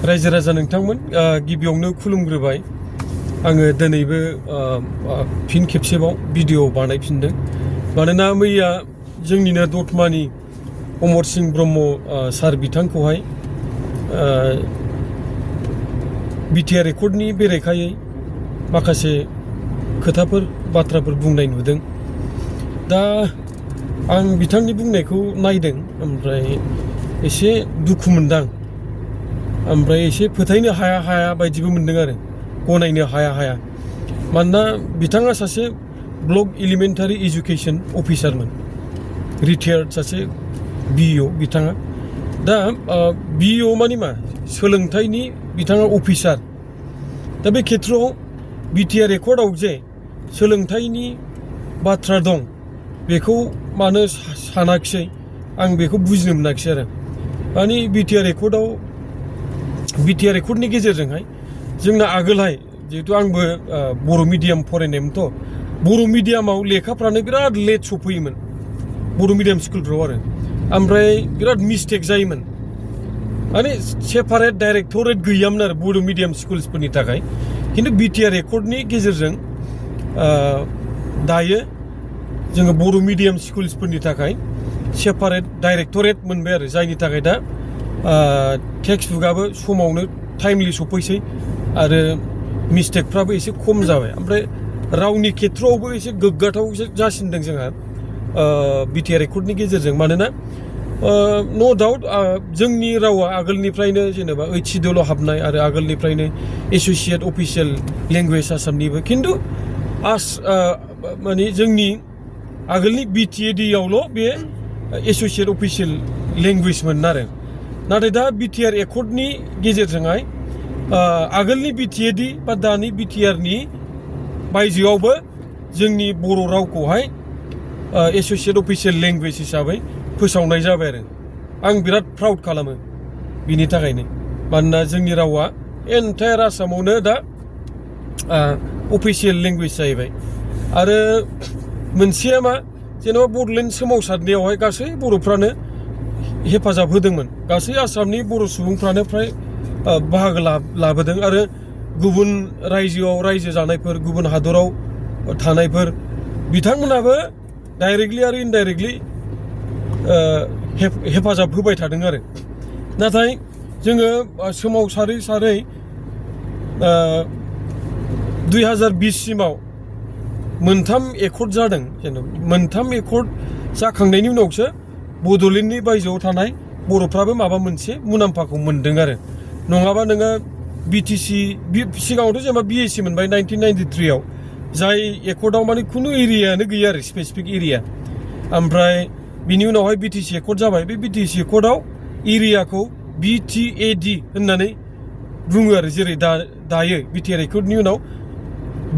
रायजो राजा नोंथांमोन गिबियावनो खुलुमग्रोबाय आङो दिनैबो फिन खेबसेबाव भिडिअ बानायफिनदों मानोना मैया जोंनिनो दतमानि अमर सिंह ब्रह्म सार बिथांखौहाय बिटिआर एकर्डनि बेरेखायै माखासे खोथाफोर बाथ्राफोर बुंनाय नुदों दा आं बिथांनि बुंनायखौ नायदों ओमफ्राय एसे दुखु मोनदां ओमफ्राय एसे फोथायनो हाया बायदिबो मोनदों आरो गनायनो हाया मानोना बिथाङा सासे ब्लक एलिमेन्टारि एजुकेशन अफिसारमोन रिटायार्ड सासे बिइअ बिथाङा दा बिइअ मानि मा सोलोंथाइनि बिथाङा अफिसार दा बे खेथ्रआव बिटिआर एकर्डआव जे सोलोंथाइनि बाथ्रा दं बेखौ मानो सानाखिसै आं बेखौ बुजिनो मोनाखिसै आरो माने बिटिआर एकर्डनि गेजेरजोंहाय जोंना आगोलहाय जिहेतु आंबो बर' मिडियाम फरायनायमोनथ' बर' मिडियामाव लेखाफ्रानो बिराद लेट सफैयोमोन बर' मिडियाम स्कुलफ्राव आरो ओमफ्राय बिराद मिस्टेक जायोमोन माने सेपारेट डाइरेक्टरेट गैयामोन आरो बर' मिडियाम स्कुल्सफोरनि थाखाय खिन्थु बिटिआर एकर्डनि गेजेरजों दायो जोङो बर' मिडियाम स्कुल्सफोरनि थाखाय सेपारेट डाइरेक्टरेट मोनबाय आरो जायनि थाखाय दा टेक्सट बुकआबो समावनो टाइमलि सफैसै आरो मिस्टेकफ्राबो एसे खम जाबाय ओमफ्राय रावनि खेथ्रआवबो एसे गोग्गाथाव जासिनदों जोंहा बिटिआर एकर्डनि गेजेरजों मानोना नो डाउट जोंनि रावा आगोलनिफ्रायनो जेनेबा ओइथ सिडिउलाव हाबनाय आरो आगोलनिफ्रायनो एस'सियेट अफिसियेल लेंगुवेज आसामनिबो खिन्थु माने जोंनि आगोलनि बिटिएडिआवल' बे एस'सियेट अफिसियेल लेंगुवेजमोन आरो नाथाय दा बिटिआर एकर्डनि गेजेरजोंहाय आगोलनि बिटिएडि बा दानि बिटिआरनि बायजोआवबो जोंनि बर' रावखौहाय एस'सियेट अफिसियेल लेंगुवेज हिसाबै फोसावनाय जाबाय आरो आं बिराद प्राउड खालामो बिनि थाखायनो मानोना जोंनि रावा एन्टायार आसामावनो दा अफिसियेल लेंगुवेज जाहैबाय आरो मोनसेया मा जेनेबा बड'लेण्ड सोमावसारनायावहाय गासै बर'फ्रानो हेफाजाब होदोंमोन गासै आसामनि बर' सुबुंफ्रानो फ्राय बाहागो लाबोदों आरो गुबुन रायजोआव रायजो जानायफोर गुबुन हादराव थानायफोर बिथांमोनाबो डाइरेक्टलि आरो इनडाइरेक्टलि हेफाजाब होबाय थादों आरो नाथाय जोङो सोमावसारै 2020 सिमाव मोनथाम एकर्ड जादों जेनेबा मोनथाम एकर्ड जाखांनायनि उनावसो बड'लेण्डनि बायजोआव थानाय बर'फ्राबो माबा मोनसे मुलाम्फाखौ मोनदों आरो नङाबा नोङो बिटिसि सिगाङावथ' जेनेबा बिएसि मोनबाय 1993 आव जाय एकर्डआव माने खुनु एरियायानो गैया आरो स्पेसिफिक एरिया ओमफ्राय बिनि उनावहाय बिटिसि एकर्ड जाबाय बे बिटिसि एकर्डआव एरियाखौ बिटिएडि होननानै बुङो आरो जेरै दायो बिटिआर एकर्डनि उनाव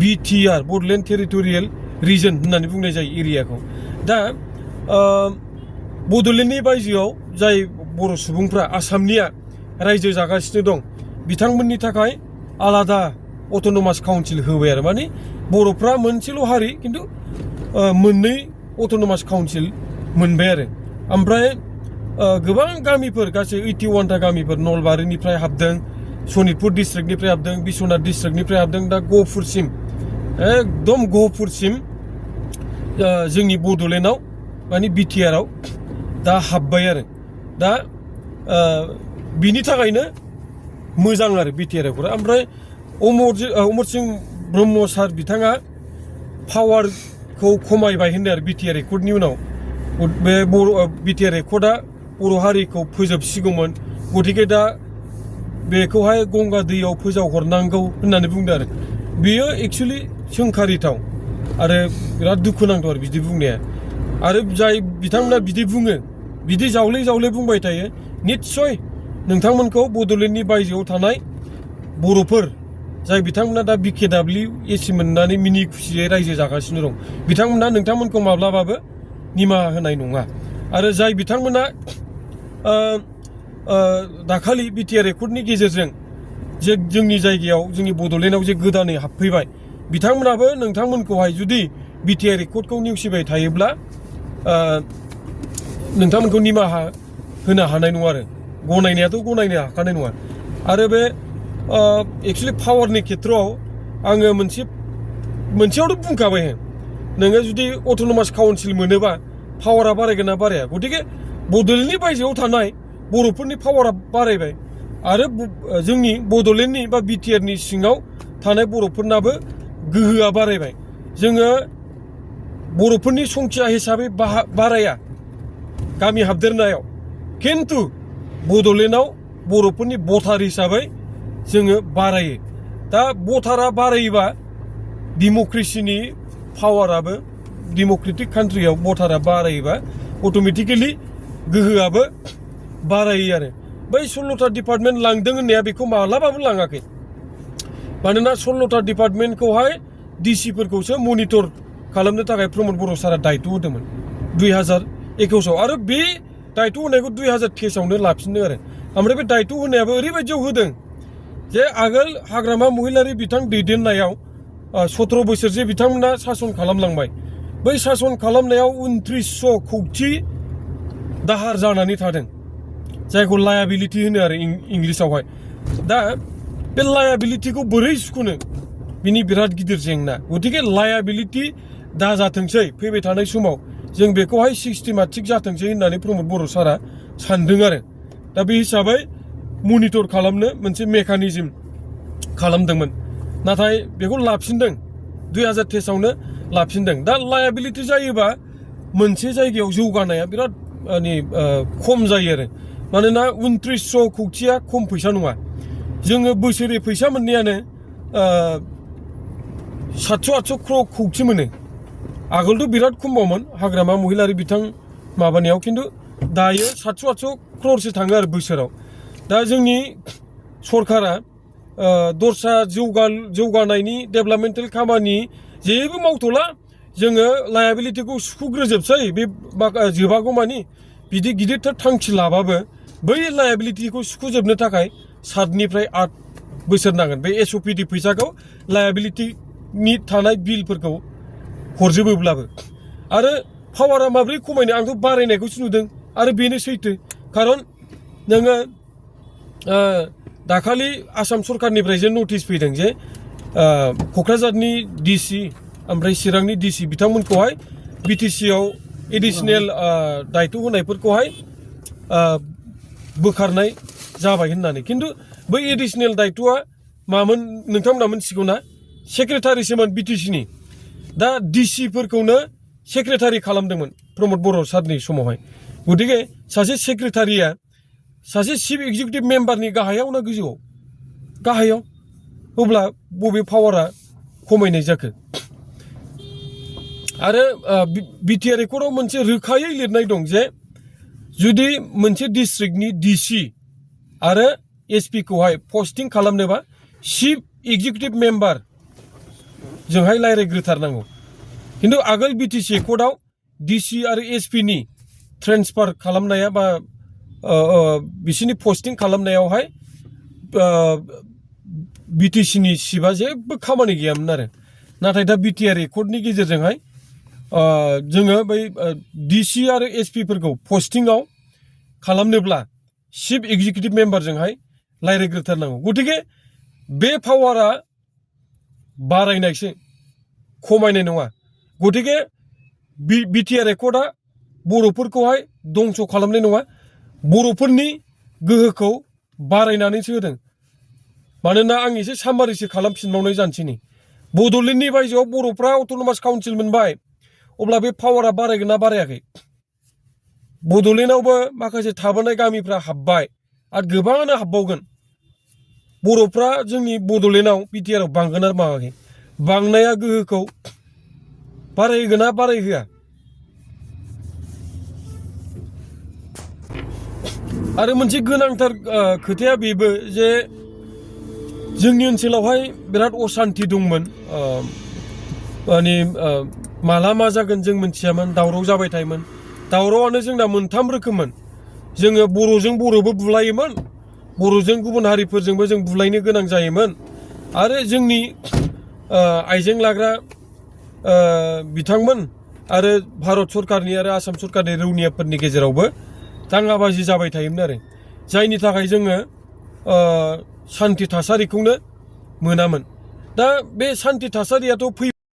बिटिआर बड'लेण्ड टेरिटरियेल रिजन होननानै बुंनाय जायो एरियाखौ दा बड'लेण्डनि बायजोआव जाय बर' सुबुंफ्रा आसामनिया रायजो जागासिनो दं बिथांमोननि थाखाय आलादा अट'नमास काउन्सिल होबाय आरो माने बर'फ्रा मोनसेल' हारि खिन्थु मोननै अट'नमास काउन्सिल मोनबाय आरो ओमफ्राय गोबां गामिफोर गासै 81टा गामिफोर नलबारिनिफ्राय हाबदों सनितपुर डिस्ट्रिक्टनिफ्राय हाबदों बिश्वनाथ डिस्ट्रिक्टनिफ्राय हाबदों दा गहपुरसिम एकदम गहपुरसिम जोंनि बड'लेण्डआव माने बिटिआरआव दा हाबबाय आरो दा बिनि थाखायनो मोजां आरो बिटिआर एकर्डआ ओमफ्राय अमर सिंह ब्रह्म सार बिथाङा पावारखौ खमायबाय होनदों आरो बिटिआर एकर्डनि उनाव बे बिटिआर एकर्डआ बर' हारिखौ फोजोबसिगौमोन गतिके दा बेखौहाय गंगा दैयाव फोजावहरनांगौ होननानै बुंदों आरो बेयो एक्सुवेलि सोंखारिथाव आरो बिराद दुखुनांथाव आरो बिदि बुंनाया आरो जाय बिथांमोना बिदि बुङो बिदि जावले बुंबाय थायो निस्सय नोंथांमोनखौ बड'लेण्डनि बायजोआव थानाय बर'फोर जाय बिथांमोना दा BKWSC मोननानै मिनि खुसियै रायजो जागासिनो दं बिथांमोना नोंथांमोनखौ माब्लाबाबो निमाहा होनाय नङा आरो जाय बिथांमोना दाखालि बिटिआर एकर्डनि गेजेरजों जे जोंनि जायगायाव जोंनि बड'लेण्डआव जे गोदानै हाबफैबाय बिथांमोनाबो नोंथांमोनखौहाय जुदि बिटिआर एकर्डखौ नेवसिबाय थायोब्ला नोंथांमोनखौ निमाहा होनो हानाय नङा आरो गनायनायाथ' गनायनो हाखानाय नङा आरो बे एक्चुअलि पावारनि खेथ्रआव आङो मोनसेयावथ' बुंखाबाय नोङो जुदि अट'नमास काउन्सिल मोनोबा पावारा बारायगोन ना बाराया गतिके बड'लेण्डनि बायजोआव थानाय बर'फोरनि पावारा बारायबाय आरो जोंनि बड'लेण्डनि बा बिटिआरनि सिङाव थानाय बर'फोरनाबो गोहोआ बारायबाय जोङो बर'फोरनि संख्या हिसाबै बाराया गामि हाबदेरनायाव खिन्थु बड'लेण्डआव बर'फोरनि भटार हिसाबै जोङो बारायो दा भटारा बारायोबा डेम'क्रेसिनि पावाराबो डेम'क्रेटिक कान्ट्रियाव भटारा बारायोबा अट'मेटिकेलि गोहोआबो बारायो आरो बै 16टा डिपार्टमेन्ट लांदों होननाया बेखौ मालाबाबो लाङाखै मानोना 16टा डिपार्टमेन्टखौहाय डिसिफोरखौसो मनिटर खालामनो थाखाय प्रमद बर' सारा दायथ' होदोंमोन 2021 आव आरो बे दायथ' होनायखौ 2023 आवनो लाफिनदों आरो ओमफ्राय बे दायथ' होनायाबो ओरैबायदियाव होदों जे आगोल हाग्रामा महिलारि बिथां दैदेननायाव 17 बोसोर जे बिथांमोना सासन खालामलांबाय बै सासन खालामनायाव 2900 कौटि दाहार जानानै थादों जायखौ लायाबिलिटि होनो आरो इंलिसावहाय दा बे लायाबिलिटिखौ बोरै सुख'नो बिनि बिराद गिदिर जेंना गतिके लायाबिलिटि दाजाथोंसै फैबाय थानाय समाव जों बेखौहाय सिस्टेमेटिक जाथोंसै होननानै प्रमद बर' सारा सानदों आरो दा बे हिसाबै मनिटर खालामनो मोनसे मेकानिजम खालामदोंमोन नाथाय बेखौ लाफिनदों 2023 आवनो लाफिनदों दा लायाबिलिटि जायोबा मोनसे जायगायाव जौगानाया बिराद खम जायो आरो मानोना 2900 कौटिया खम फैसा नङा जोङो बोसोरै फैसा मोननायानो 700-800 कौटि मोनो आगोलथ' बिराद खमबावमोन हाग्रामा महिलारि बिथां माबानायाव खिन्थु दायो 700-800 क्र'रसो थाङो आरो बोसोराव दा जोंनि सरकारा दस्रा जौगानायनि डेभेलपमेन्टेल खामानि जेबो मावथ'ला जोङो लायाबिलिटिखौ सुख'ग्रोजोबसै बे जोबागौ मानि बिदि गिदिरथार थांखि लाबाबो बै लायाबिलिटिखौ सुख'जोबनो थाखाय 7निफ्राय 8 बोसोर नांगोन बे एसअपिडि फैसाखौ लायाबिलिटिनि थानाय बिलफोरखौ हरजोबोब्लाबो आरो पावारा माब्रै खमायनो आंथ' बारायनायखौसो नुदों आरो बेनो सैथो खारन नोङो दाखालि आसाम सरकारनिफ्राय जे नटिस फैदों जे क'क्राझारनि डिसि ओमफ्राय चिरांनि डिसि बिथांमोनखौहाय बिटिसिआव एडिशनेल दायथ' होनायफोरखौहाय बोखारनाय जाबाय होननानै खिन्थु बै एडिशनेल दायथ'आ मामोन नोंथांमोना मिथिगौ ना सेक्रेटारिसोमोन बिटिसिनि दा डिसिफोरखौनो सेक्रेटारि खालामदोंमोन प्रमद बर' सारनि समावहाय गतिके सासे सेक्रेटारिया सासे चिफ एक्जिकिउटिभ मेम्बारनि गाहायाव ना गोजौआव गाहायाव अब्ला बबे पावारा खमायनाय जाखो आरो बिटिआर रेकर्डआव मोनसे रोखायै लिरनाय दं जे जुदि मोनसे डिस्ट्रिक्टनि डिसि आरो एसपि खौहाय पस्टिं खालामनोबा चिफ एक्जिकिउटिभ मेम्बार जोंहाय रायज्लायग्रोथारनांगौ खिन्थु आगोल बिटिसि रेकर्डआव डिसि आरो एसपिनि ट्रेन्सफार खालामनाया बा बिसिनि पस्टिं खालामनायावहाय बिटिसिनि चिफआ जेबो खामानि गैयामोन आरो नाथाय दा बिटिआर रेकर्डनि गेजेरजोंहाय जोङो बै डिसि आरो एसपिफोरखौ पस्टिंआव खालामनोब्ला चिफ एक्जिकिउटिभ मेम्बारजोंहाय रायज्लायग्रोथारनांगौ गतिके बे पावारा बारायनायसो खमायनाय नङा गतिके बिटिआर रेकर्डआ बर'फोरखौहाय दंस' खालामनाय नङा बर'फोरनि गोहोखौ बारायनानैसो होदों मानोना आं एसे सामारिसो खालामफिनबावनाय जानोसै नै बड'लेण्डनि बायजोआव बर'फ्रा अट'नमास काउन्सिल मोनबाय अब्ला बे पावारा बारायगोन ना बारायाखै बड'लेण्डआवबो माखासे थाबोनाय गामिफ्रा हाबबाय आरो गोबाङानो हाबबावगोन बर'फ्रा जोंनि बड'लेण्डआव बिटिआरआव बांगोन आरो बाङाखै बांनाया गोहोखौ बारायहोगोन ना बारायहोआ आरो मोनसे गोनांथार खोथाया बेबो जे जोंनि ओनसोलावहाय बिराद असान्ति दंमोन माने माला मा जागोन जों मिथियामोन दावराव जाबाय थायोमोन दावरावआनो जोंना मोनथाम रोखोममोन जोङो बर'जों बर'बो बुलायोमोन बर'जों गुबुन हारिफोरजोंबो जों बुलायनो गोनां जायोमोन आरो जोंनि आइजें लाग्रा बिथांमोन आरो भारत सरकारनि आरो आसाम सरकारनि रौनियाफोरनि गेजेरावबो दाङाबाजि जाबाय थायोमोन आरो जायनि थाखाय जोङो सान्थि थासारिखौनो मोनामोन दा बे सान्थि थासारियाथ'